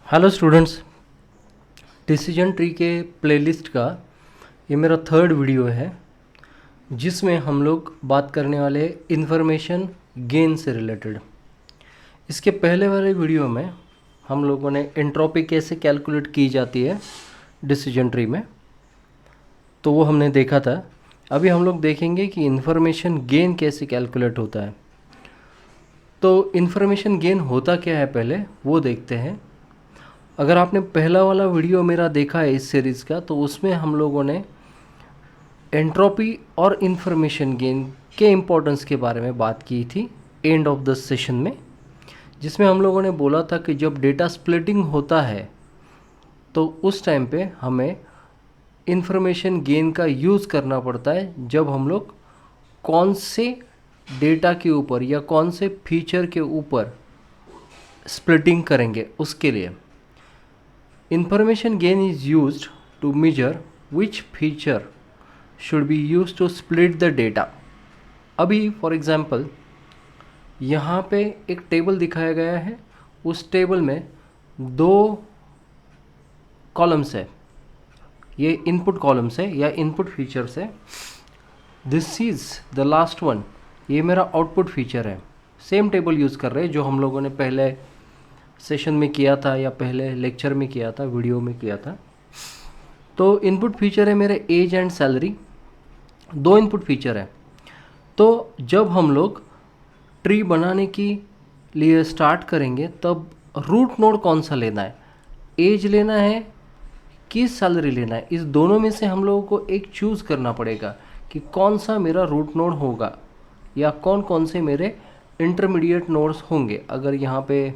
Hello students, decision tree के playlist का ये मेरा थर्ड वीडियो है जिसमें हम लोग बात करने वाले इन्फॉर्मेशन गेन से रिलेटेड। इसके पहले वाले वीडियो में हम लोगों ने एंट्रोपी कैसे कैलकुलेट की जाती है डिसीजन ट्री में, तो वो हमने देखा था। अभी हम लोग देखेंगे कि इन्फॉर्मेशन गेन कैसे कैलकुलेट होता है। तो इन्फॉर्मेशन गेन होता क्या है पहले वो देखते हैं। अगर आपने पहला वाला वीडियो मेरा देखा है इस सीरीज़ का, तो उसमें हम लोगों ने एंट्रोपी और इन्फॉर्मेशन गेन के इम्पोर्टेंस के बारे में बात की थी एंड ऑफ द सेशन में, जिसमें हम लोगों ने बोला था कि जब डेटा स्प्लिटिंग होता है तो उस टाइम पे हमें इन्फॉर्मेशन गेन का यूज़ करना पड़ता है जब हम लोग कौन से डेटा के ऊपर या कौन से फीचर के ऊपर स्प्लिटिंग करेंगे उसके लिए। Information gain is used to measure which feature should be used to split the data. अभी फॉर एग्ज़ाम्पल यहाँ पे एक टेबल दिखाया गया है, उस टेबल में दो कॉलम्स है, ये इनपुट कॉलम्स है या इनपुट फीचर्स है। This is the last one, ये मेरा आउटपुट फीचर है। सेम टेबल यूज़ कर रहे हैं जो हम लोगों ने पहले सेशन में किया था या पहले लेक्चर में किया था, वीडियो में किया था। तो इनपुट फीचर है मेरे एज एंड सैलरी, दो इनपुट फीचर है। तो जब हम लोग ट्री बनाने के लिए स्टार्ट करेंगे तब रूट नोड कौन सा लेना है, एज लेना है कि सैलरी लेना है, इस दोनों में से हम लोगों को एक चूज़ करना पड़ेगा कि कौन सा मेरा रूट नोड होगा या कौन कौन से मेरे इंटरमीडिएट नोड्स होंगे। अगर यहाँ पे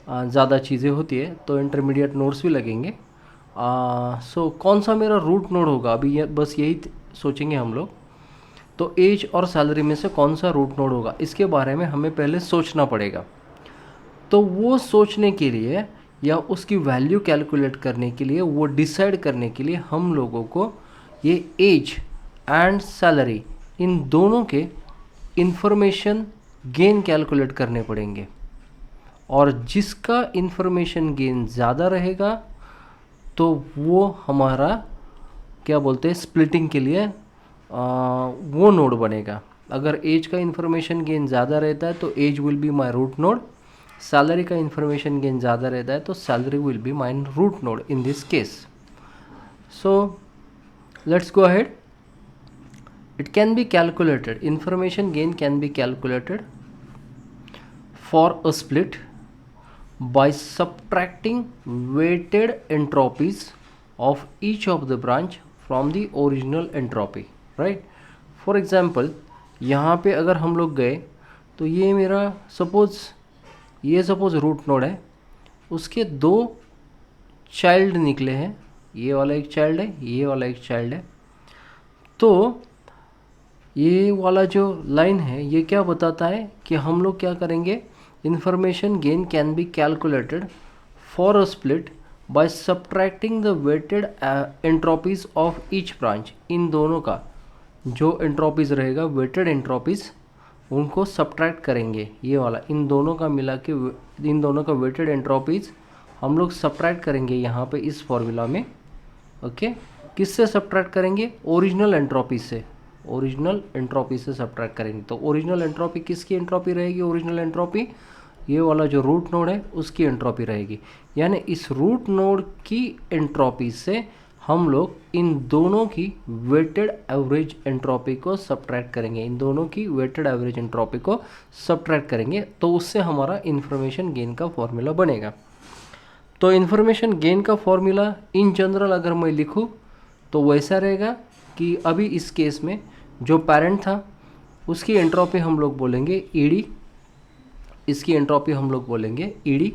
ज़्यादा चीज़ें होती है तो इंटरमीडिएट नोड्स भी लगेंगे। सो कौन सा मेरा रूट नोड होगा, अभी बस यही सोचेंगे हम लोग। तो एज और सैलरी में से कौन सा रूट नोड होगा, इसके बारे में हमें पहले सोचना पड़ेगा। तो वो सोचने के लिए या उसकी वैल्यू कैलकुलेट करने के लिए, वो डिसाइड करने के लिए हम लोगों को ये एज एंड सैलरी इन दोनों के इंफॉर्मेशन गेन कैलकुलेट करने पड़ेंगे। और जिसका इन्फॉर्मेशन गेन ज़्यादा रहेगा तो वो हमारा क्या बोलते हैं स्प्लिटिंग के लिए वो नोड बनेगा। अगर एज का इन्फॉर्मेशन गेन ज़्यादा रहता है तो age will be my root node, salary का इन्फॉर्मेशन गेन ज़्यादा रहता है तो salary will be my root node in this case. So let's go ahead. It can be calculated, information gain can be calculated for a split by subtracting weighted entropies of each of the branch from the original entropy, right? For example, यहाँ पे अगर हम लोग गए तो ये मेरा suppose root node है, उसके दो चाइल्ड निकले हैं, ये वाला एक चाइल्ड है, ये वाला एक चाइल्ड है। तो ये वाला जो लाइन है ये क्या बताता है कि हम लोग क्या करेंगे, information gain can be calculated for a split by subtracting the weighted entropies of each branch। इन दोनों का जो एंट्रोपीज रहेगा, weighted entropies, उनको सब्ट्रैक्ट करेंगे। ये वाला इन दोनों का मिला के, इन दोनों का weighted entropies हम लोग सब्ट्रैक्ट करेंगे यहाँ पे इस फॉर्मूला में। ओके, किससे सब्ट्रैक्ट करेंगे, ओरिजिनल एंट्रोपी से, ओरिजिनल एंट्रोपी से सब्ट्रैक्ट करेंगे। तो ओरिजिनल एंट्रोपी किसकी एंट्रोपी रहेगी, ओरिजिनल एंट्रोपी ये वाला जो रूट नोड है उसकी एंट्रोपी रहेगी। यानी इस रूट नोड की एंट्रोपी से हम लोग इन दोनों की वेटेड एवरेज एंट्रोपी को सब्ट्रैक्ट करेंगे, इन दोनों की वेटेड एवरेज एंट्रोपी को सब्ट्रैक्ट करेंगे, तो उससे हमारा इन्फॉर्मेशन गेन का फॉर्मूला बनेगा। तो इन्फॉर्मेशन गेन का फॉर्मूला इन जनरल अगर मैं लिखूँ तो वैसा रहेगा कि अभी इस केस में जो पेरेंट था उसकी एंट्रोपी हम लोग बोलेंगे ईडी, इसकी एंट्रोपी हम लोग बोलेंगे ईडी,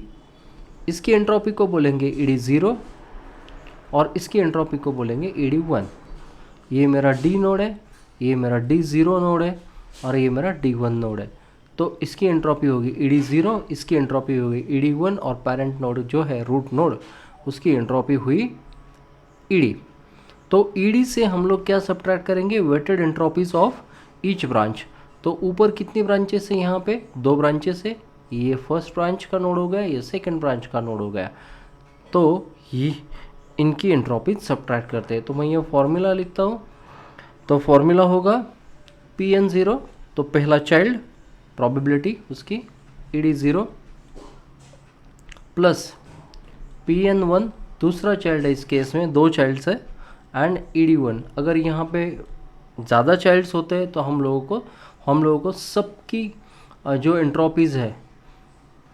इसकी एंट्रोपी को बोलेंगे ईडी 0 और इसकी एंट्रोपी को बोलेंगे ईडी 1। ये मेरा डी नोड है, ये मेरा डी 0 नोड है और ये मेरा डी 1 नोड है। तो इसकी एंट्रोपी होगी ईडी 0, इसकी एंट्रोपी होगी ईडी 1 और पेरेंट नोड जो है रूट नोड उसकी एंट्रोपी हुई ईडी। तो ईडी से हम लोग क्या सब्ट्रैक्ट करेंगे, weighted entropies of each branch. तो ऊपर कितनी ब्रांचेस है, यहाँ पे दो ब्रांचेस है, ये फर्स्ट ब्रांच का नोड हो गया, ये सेकंड ब्रांच का नोड हो गया। तो ये इनकी एंट्रोपी सब्ट्रैक्ट करते हैं। तो मैं ये फॉर्मूला लिखता हूँ। तो फॉर्मूला होगा Pn0, तो पहला चाइल्ड प्रोबेबिलिटी उसकी ED0 प्लस Pn1 दूसरा चाइल्ड है, इस केस में 2 चाइल्ड्स है, एंड ED1। अगर यहाँ पे ज़्यादा चाइल्ड्स होते हैं तो हम लोगों को सबकी जो एंट्रोपीज़ है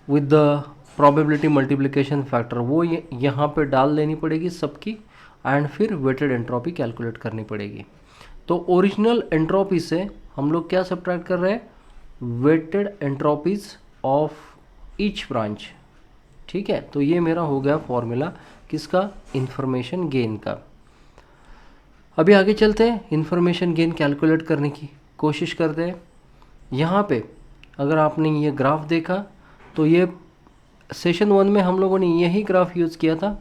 with the probability multiplication factor वो यहाँ पे डाल लेनी पड़ेगी सबकी, एंड फिर वेटेड एंट्रोपी कैलकुलेट करनी पड़ेगी। तो ओरिजिनल एंट्रोपी से हम लोग क्या सब्ट्रैक्ट कर रहे हैं, weighted entropies of each branch. ठीक है, तो ये मेरा हो गया फॉर्मूला किसका, इंफॉर्मेशन गेन का। अभी आगे चलते हैं, इंफॉर्मेशन गेन कैलकुलेट करने की कोशिश करते हैं। यहाँ पे अगर आपने ये ग्राफ देखा तो ये सेशन 1 में हम लोगों ने यही ग्राफ यूज़ किया था।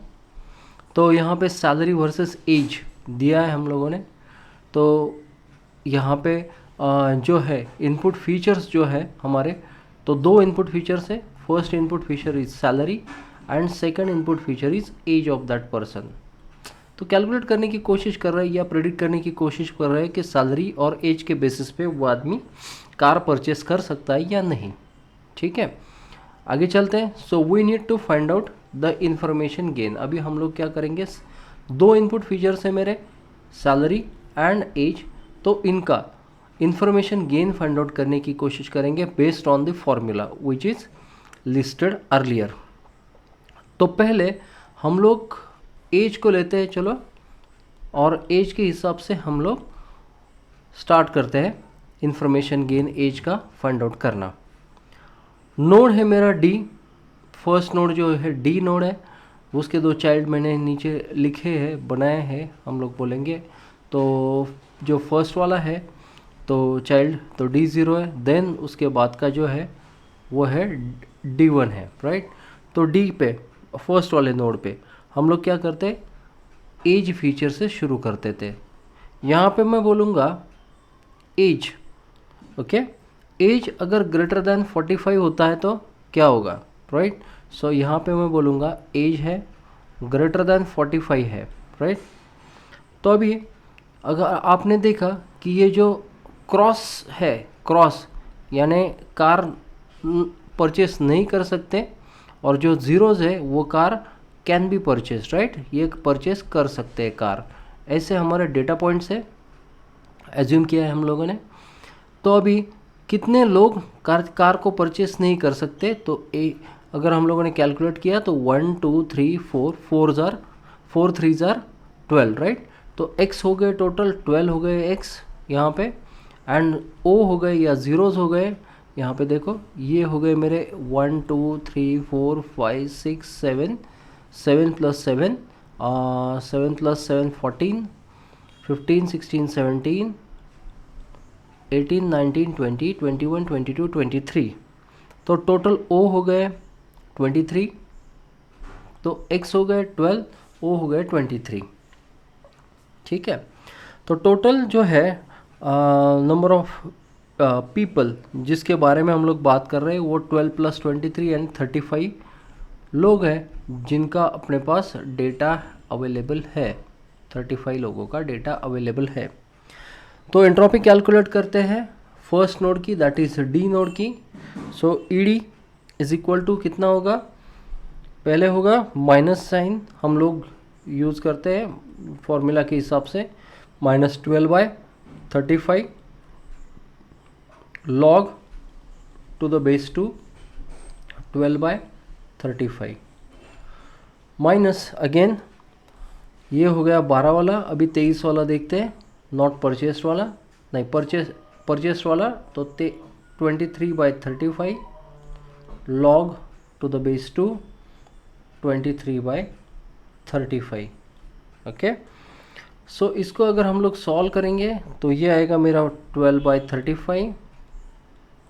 तो यहाँ पे सैलरी वर्सेस एज दिया है हम लोगों ने। तो यहाँ पे जो है इनपुट फीचर्स जो है हमारे, तो 2 इनपुट फीचर्स है। First input feature is salary and second input feature is age of that person. तो कैलकुलेट करने की कोशिश कर रहे हैं या प्रेडिक्ट करने की कोशिश कर रहे हैं कि सैलरी और एज के बेसिस पे वो आदमी कार परचेस कर सकता है या नहीं। ठीक है, आगे चलते हैं। So we need to find out the information gain. अभी हम लोग क्या करेंगे, 2 इनपुट फीचर्स है मेरे, सैलरी एंड एज, तो इनका इंफॉर्मेशन गेन फाइंड आउट करने की कोशिश करेंगे based on the formula which is listed earlier. तो पहले हम लोग एज को लेते हैं, चलो, और एज के हिसाब से हम लोग स्टार्ट करते हैं इंफॉर्मेशन गेन एज का फाइंड आउट करना। नोड है मेरा डी, फर्स्ट नोड जो है डी नोड है, उसके 2 चाइल्ड मैंने नीचे लिखे हैं, बनाए हैं, हम लोग बोलेंगे। तो जो फर्स्ट वाला है तो चाइल्ड तो D0 है, देन उसके बाद का जो है वो है D1 है, राइट। तो डी पे फर्स्ट वाले नोड पे हम लोग क्या करते, एज फीचर से शुरू करते थे। यहाँ पे मैं बोलूँगा एज, ओके, एज अगर ग्रेटर देन 45 होता है तो क्या होगा, राइट। सो यहाँ पे मैं बोलूँगा एज है ग्रेटर देन 45 है, राइट। तो अभी अगर आपने देखा कि ये जो क्रॉस है, क्रॉस यानी कार परचेस नहीं कर सकते, और जो ज़ीरोज़ है वो car can be purchase, right, ये परचेस कर सकते हैं कार। ऐसे हमारे डेटा पॉइंट्स है, एज्यूम किया है हम लोगों ने। तो अभी कितने लोग कार को परचेस नहीं कर सकते, तो अगर हम लोगों ने कैलकुलेट किया तो 1 2 3 4 4 3 12, राइट। तो x हो गए टोटल 12 हो गए x यहाँ पे, एंड o हो गए या ज़ीरोज़ हो गए यहाँ पे, देखो ये हो गए मेरे 1 2 3 4 5 6 7 7 + 7 7 + 7 14 15 16 17 18 19 20 21 22 23। तो टोटल O हो गए 23, तो X हो गए 12, O हो गए 23। ठीक है, तो टोटल जो है नंबर ऑफ पीपल जिसके बारे में हम लोग बात कर रहे हैं वो 12 + 23 एंड 35 लोग हैं जिनका अपने पास डेटा अवेलेबल है। 35 लोगों का डेटा अवेलेबल है। तो एंट्रोपी कैलकुलेट करते हैं फर्स्ट नोड की, दैट इज डी नोड की। सो ईडी इज इक्वल टू कितना होगा, पहले होगा माइनस साइन हम लोग यूज़ करते हैं फॉर्मूला के हिसाब से, -12/35 log to the base 2 12/35 minus again ये हो गया 12 वाला। अभी 23 वाला देखते हैं, नॉट परचेस्ड वाला, नहीं परचेस्ड वाला, तो 23/35 log to the base 2 23/35। Okay, so इसको अगर हम लोग सॉल्व करेंगे तो ये आएगा मेरा 12/35,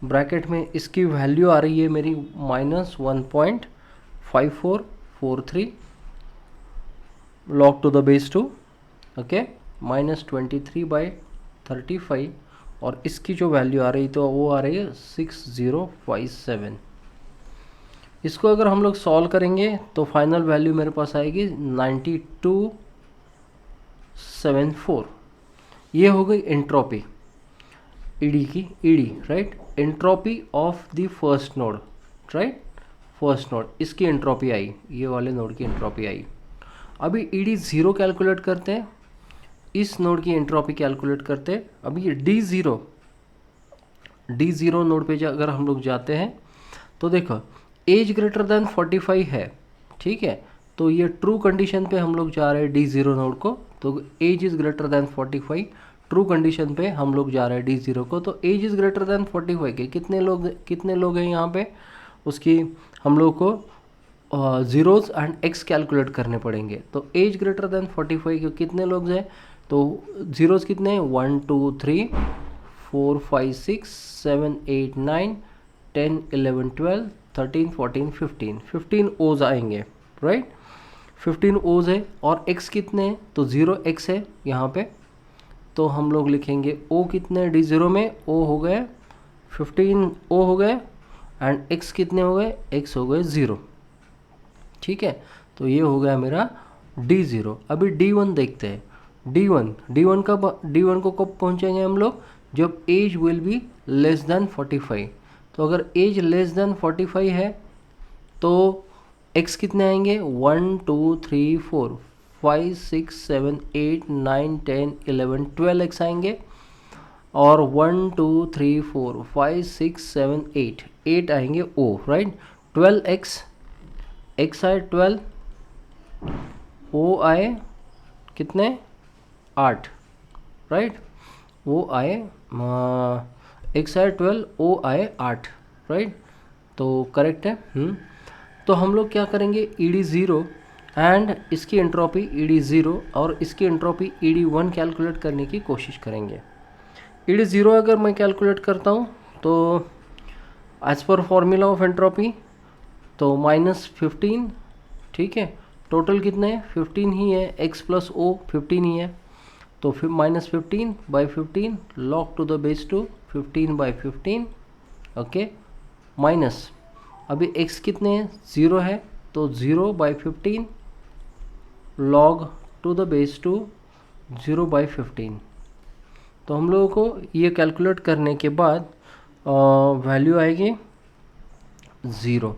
ब्रैकेट में इसकी वैल्यू आ रही है मेरी -1.5443 log to the base 2, okay, -23/35, और इसकी जो वैल्यू आ रही तो वो आ रही है 6057। इसको अगर हम लोग सॉल्व करेंगे तो फाइनल वैल्यू मेरे पास आएगी 9274। ये हो गई एंट्रोपी, ईडी की ED, right, entropy of the first node, right, first node, इसकी एंट्रोपी आई, ये वाले नोड की एंट्रोपी आई। अभी ईडी ज़ीरो कैलकुलेट करते हैं, इस नोड की एंट्रोपी कैलकुलेट करते हैं। अभी ये डी ज़ीरो नोड पे अगर हम लोग जाते हैं तो देखो एज ग्रेटर देन 45 है, ठीक है, तो ये ट्रू कंडीशन पे हम लोग जा रहे हैं डी ज़ीरो नोड को, तो age is greater than 45, true condition पे हम लोग जा रहे हैं डी ज़ीरो को। तो एज इज़ ग्रेटर देन 45 के कितने लोग हैं यहाँ पे, उसकी हम लोग को ज़ीरोज़ एंड एक्स कैलकुलेट करने पड़ेंगे। तो एज ग्रेटर देन 45 के कितने लोग हैं, तो ज़ीरोज़ कितने हैं, 1 2 3 4 5 6 7 8 9 10 11 12 13 14 15 ओज आएंगे, राइट, 15 ओज है। और x कितने हैं, तो 0x है यहाँ पे, तो हम लोग लिखेंगे o कितने डी ज़ीरो में, o हो गए 15 o हो गए, एंड x कितने हो गए, x हो गए 0, ठीक है। तो ये हो गया मेरा डी ज़ीरो। अभी D1 देखते हैं, D1 को कब पहुँचेंगे हम लोग, जब age will be less than 45। तो अगर एज लेस देन 45 है तो x कितने आएंगे, 1 2 3 4 5 6 7 8 9 10 11 12 x आएंगे, और 1 2 3 4 5 6 7 8 आएंगे o, राइट, 12x, x आए 12, o आए कितने 8, राइट, वो आए x आए 12, o आए 8, राइट, तो करेक्ट है। तो हम लोग क्या करेंगे, ईडी ज़ीरो एंड इसकी एंट्रोपी ईडी ज़ीरो और इसकी एंट्रोपी ईडी वन कैलकुलेट करने की कोशिश करेंगे। ईडी ज़ीरो अगर मैं कैलकुलेट करता हूँ तो as per formula of entropy तो -15, ठीक है, टोटल कितने हैं 15 ही है, x प्लस o 15 ही है, तो फिर -15/15 log to the base 2 15/15, okay, minus अभी x कितने हैं 0 है, तो 0/15 log टू द बेस 2 0/15। तो हम लोगों को ये कैलकुलेट करने के बाद वैल्यू आएगी 0।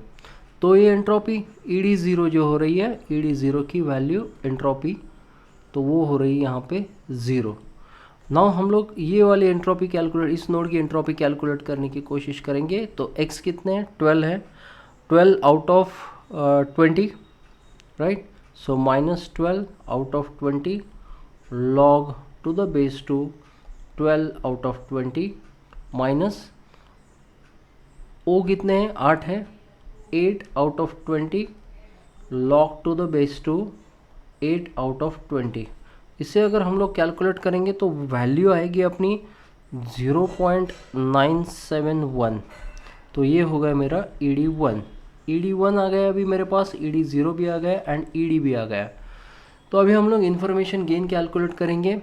तो ये एंट्रोपी ईडी ज़ीरो जो हो रही है, ईडी ज़ीरो की वैल्यू एंट्रोपी तो वो हो रही है यहाँ पे 0। नाउ हम लोग ये वाली एंट्रोपी कैलकुलेट, इस नोड की एंट्रोपी कैलकुलेट करने की कोशिश करेंगे। तो x कितने हैं 12 है, 12 out of 20, right, so -12 out of 20 log to the base 2 12 out of 20 minus o कितने हैं 8 है, 8 out of 20 log to the base 2 8 out of 20। इसे अगर हम लोग कैलकुलेट करेंगे तो वैल्यू आएगी अपनी 0.971। तो ये हो गया मेरा ईडी वन आ गया, अभी मेरे पास ईडी ज़ीरो भी आ गया एंड ईडी भी आ गया। तो अभी हम लोग इन्फॉर्मेशन गेन कैलकुलेट करेंगे।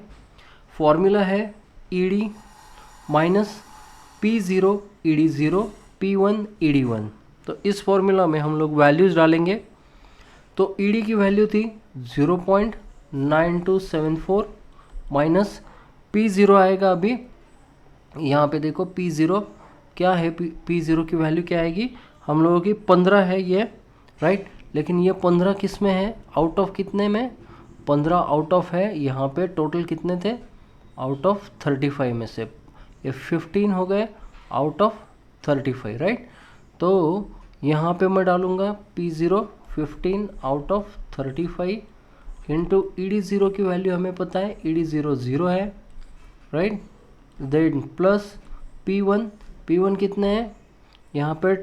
फॉर्मूला है ED minus P0 ED zero P1 ED one. तो इस फॉर्मूला में हम लोग वैल्यूज़ डालेंगे। तो ईडी की वैल्यू थी 0.9274 माइनस P0 आएगा। अभी यहाँ पे देखो P0 क्या है, P0 की वैल्यू क्या आएगी, हम लोगों की 15 है ये, राइट, लेकिन ये 15 किस में है, आउट ऑफ कितने में, 15 आउट ऑफ है यहाँ पे, टोटल कितने थे, आउट ऑफ 35 में से ये 15 हो गए आउट ऑफ 35, राइट। तो यहाँ पे मैं डालूँगा P0 15 out of 35 into ED zero की वैल्यू हमें पता है, ईडी ज़ीरो 0 है, राइट, देन प्लस P1 कितने हैं, यहाँ पे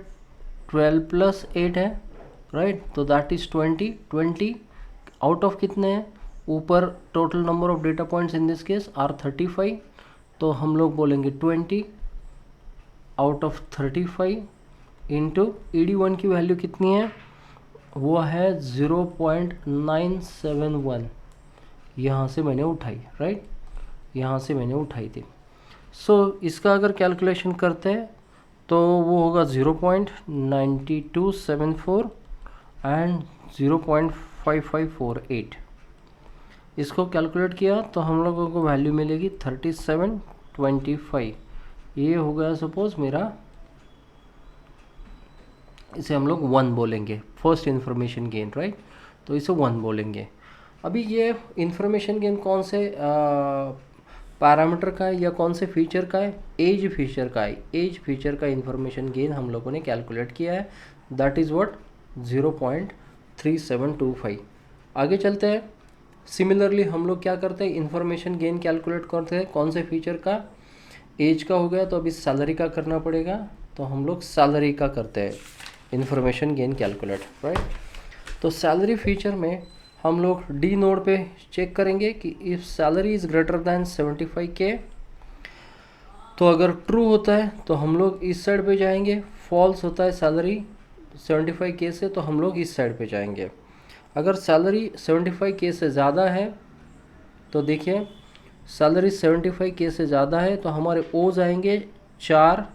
12 प्लस 8 है, राइट, तो दैट इज़ 20 आउट ऑफ कितने हैं, ऊपर total number of data points in this case are 35, तो हम लोग बोलेंगे 20 out of 35 into ED one की वैल्यू कितनी है, वो है 0.971, यहाँ से मैंने उठाई, राइट, यहाँ से मैंने उठाई थी। सो इसका अगर कैलकुलेशन करते हैं तो वो होगा 0.9274 एंड 0.5548। इसको कैलकुलेट किया तो हम लोगों को वैल्यू मिलेगी 3725। ये हो गया सपोज मेरा, इसे हम लोग 1 बोलेंगे, फर्स्ट इन्फॉर्मेशन गेन, राइट। तो इसे 1 बोलेंगे। अभी ये इन्फॉर्मेशन गेन कौन से पैरामीटर का है या कौन से फीचर का है? एज फीचर का है। एज फीचर का इन्फॉर्मेशन गेन हम लोगों ने कैलकुलेट किया है, दैट इज़ व्हाट 0.3725। आगे चलते हैं। सिमिलरली हम लोग क्या करते हैं, इन्फॉर्मेशन गेन कैलकुलेट करते हैं कौन से फीचर का? एज का हो गया, तो अभी सैलरी का करना पड़ेगा, तो हम लोग सैलरी का करते हैं इन्फॉर्मेशन गेन कैलकुलेट, राइट। तो सैलरी फीचर में हम लोग डी नोड पे चेक करेंगे कि if salary is greater than 75K, तो अगर ट्रू होता है तो हम लोग इस साइड पे जाएंगे, फॉल्स होता है सैलरी 75K से तो हम लोग इस साइड पे जाएंगे। अगर सैलरी 75K से ज़्यादा है तो देखिए, सैलरी 75K से ज़्यादा है तो हमारे ओज आएंगे 4,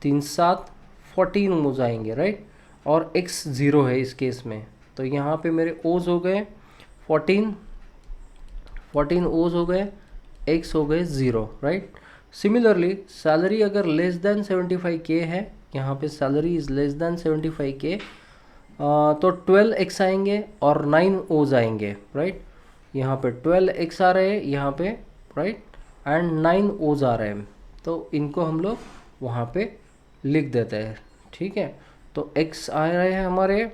3, 7, 14 ओज आएंगे, राइट। और x 0 है इस केस में, तो यहाँ पे मेरे ओज हो गए 14 ओज हो गए, x हो गए 0, राइट। सिमिलरली सैलरी अगर लेस देन 75K है, यहाँ पे salary is less than 75K, तो 12x आएंगे और 9 ओज आएंगे, राइट। यहाँ पे 12x आ रहे हैं यहाँ पे, राइट, एंड 9 ओज आ रहे हैं, तो इनको हम लोग वहाँ पे लिख देते हैं, ठीक है। तो x आ रहे हैं हमारे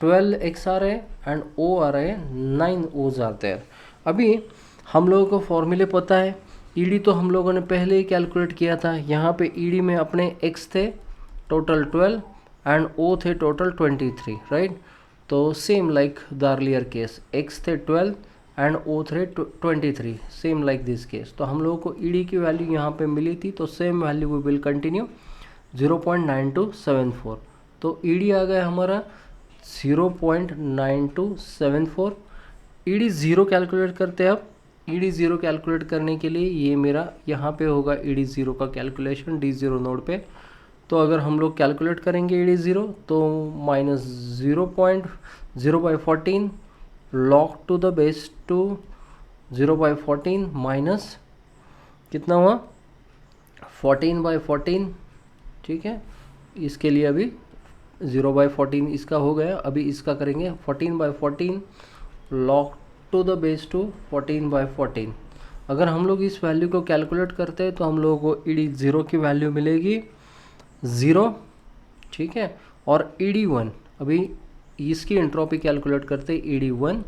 12x आ रहे हैं एंड o आ रहे हैं 9 ओज आते हैं। अभी हम लोगों को फॉर्मूले पता है, ईडी तो हम लोगों ने पहले ही कैलकुलेट किया था। यहाँ पे ईडी में अपने x थे टोटल 12 एंड o थे टोटल 23, राइट। तो same like the earlier case, x थे 12 एंड o थे 23, सेम लाइक दिस केस। तो हम लोगों को ईडी की वैल्यू यहाँ पे मिली थी, तो same value we will continue 0.9274। तो ईडी आ गया हमारा 0.9274। ईडी ज़ीरो कैलकुलेट करते हैं। अब ईडी ज़ीरो कैलकुलेट करने के लिए ये मेरा यहाँ पे होगा ईडी ज़ीरो का कैलकुलेशन D0 नोड पे। तो अगर हम लोग कैलकुलेट करेंगे ईडी ज़ीरो तो -0.0/14 log to the base 2 0/14 minus कितना हुआ 14/14, ठीक है। इसके लिए अभी 0/14 इसका हो गया, अभी इसका करेंगे 14/14 log टू द बेस 2 14/14। अगर हम लोग इस वैल्यू को कैलकुलेट करते हैं तो हम लोगों को ईडी ज़ीरो की वैल्यू मिलेगी 0, ठीक है। और ईडी 1, अभी इसकी एंट्रोपी कैलकुलेट करते हैं ईडी 1,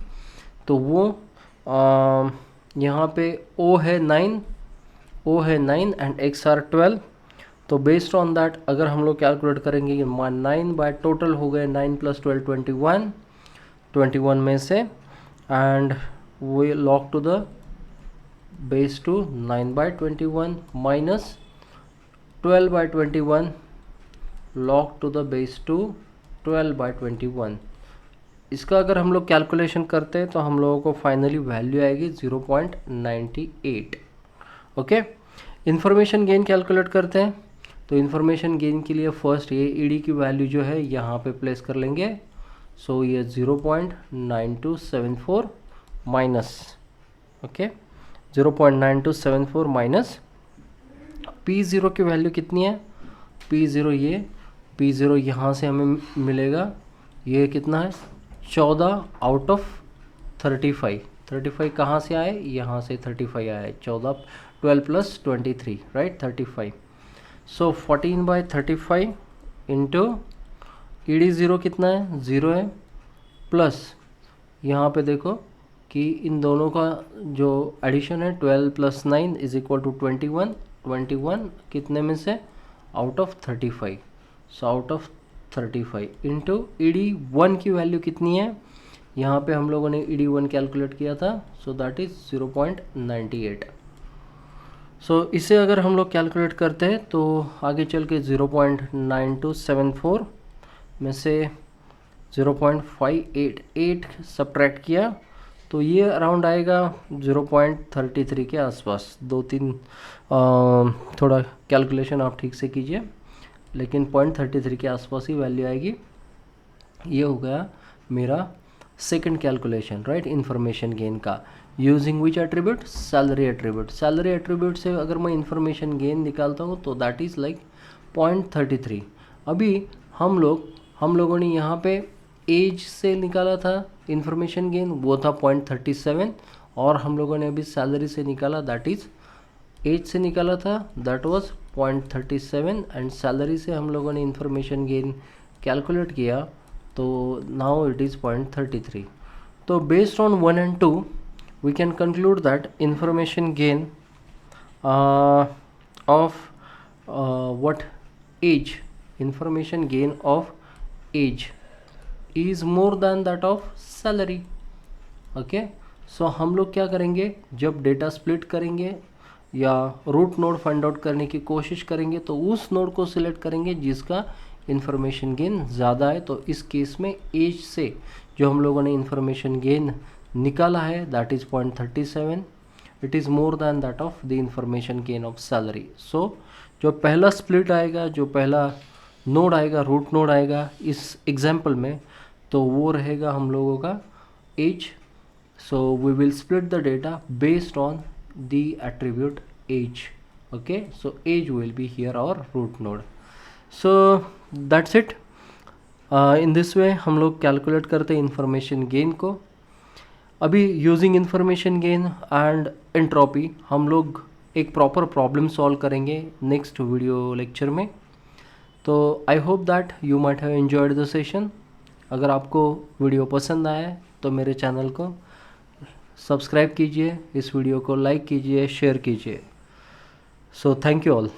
तो वो यहाँ पे O है 9 एंड x आर 12। तो बेस्ड ऑन दैट अगर हम लोग कैलकुलेट करेंगे 9 बाय टोटल हो गए 9 + 12 21 में से, and we log to the base 2 9/21 minus 12/21 log to the base 2 12/21। इसका अगर हम लोग कैलकुलेशन करते हैं तो हम लोगों को फाइनली वैल्यू आएगी 0.98। ओके, इन्फॉर्मेशन गेन कैलकुलेट करते हैं। तो इन्फॉर्मेशन गेन के लिए फर्स्ट ये ईडी की वैल्यू जो है यहाँ पे प्लेस कर लेंगे। सो ये 0.9274 माइनस, ओके, 0.9274 माइनस P0 की वैल्यू कितनी है? P0 यहाँ से हमें मिलेगा, ये कितना है 14 आउट ऑफ 35। 35 कहाँ से आए? यहाँ से 35 आया है, 12 + 23, राइट, 35। सो 14/35 इंटू ईडी ज़ीरो कितना है? 0 है, प्लस यहाँ पे देखो कि इन दोनों का जो एडिशन है 12 + 9 = 21। 21 कितने में से? Out of 35। So out of 35 into ED 1 की वैल्यू कितनी है? यहाँ पे हम लोगों ने ईडी 1 कैलकुलेट किया था, सो दैट इज़ 0.98। सो इसे अगर हम लोग कैलकुलेट करते हैं तो आगे चल के 0.9274 में से 0.588 सब्ट्रैक्ट किया तो ये अराउंड आएगा 0.33 के आसपास। 2-3 थोड़ा कैलकुलेशन आप ठीक से कीजिए, लेकिन 0.33 के आसपास ही वैल्यू आएगी। ये हो गया मेरा second calculation, right, information gain का। Using which attribute? Salary attribute. Salary attribute से अगर मैं इंफॉर्मेशन गेन निकालता हूँ तो दैट इज़ लाइक 0.33। अभी हम लोगों ने यहाँ पे एज से निकाला था इंफॉर्मेशन गेन, वो था 0.37, और हम लोगों ने अभी सैलरी से निकाला, दैट इज़ एज से निकाला था, दैट वाज 0.37, एंड सैलरी से हम लोगों ने इंफॉर्मेशन गेन कैलकुलेट किया, तो नाउ इट इज़ 0.33। तो based on 1 and 2 we can conclude that information gain of what age, information gain of age is more than that of salary. Okay, so हम लोग क्या करेंगे, जब डेटा स्प्लिट करेंगे या रूट नोड फाइंड आउट करने की कोशिश करेंगे तो उस नोड को सिलेक्ट करेंगे जिसका इंफॉर्मेशन गेन ज़्यादा है। तो इस केस में एज से जो हम लोगों ने इंफॉर्मेशन गेन निकाला है that is 0.37, it is more than that of the information gain of salary. So जो पहला स्प्लिट आएगा, जो पहला नोड आएगा, रूट नोड आएगा इस एग्जाम्पल में, तो वो रहेगा हम लोगों का as. So we will split the data based on the attribute age. Okay, so age will be here our root node. So that's it. In this way हम लोग कैलकुलेट करते हैं इंफॉर्मेशन गेन को। अभी using information gain and entropy हम लोग एक proper problem solve करेंगे नेक्स्ट वीडियो लेक्चर में। तो I hope that you might have enjoyed the session. अगर आपको वीडियो पसंद आए तो मेरे चैनल को सब्सक्राइब कीजिए, इस वीडियो को लाइक कीजिए, शेयर कीजिए। So thank you all.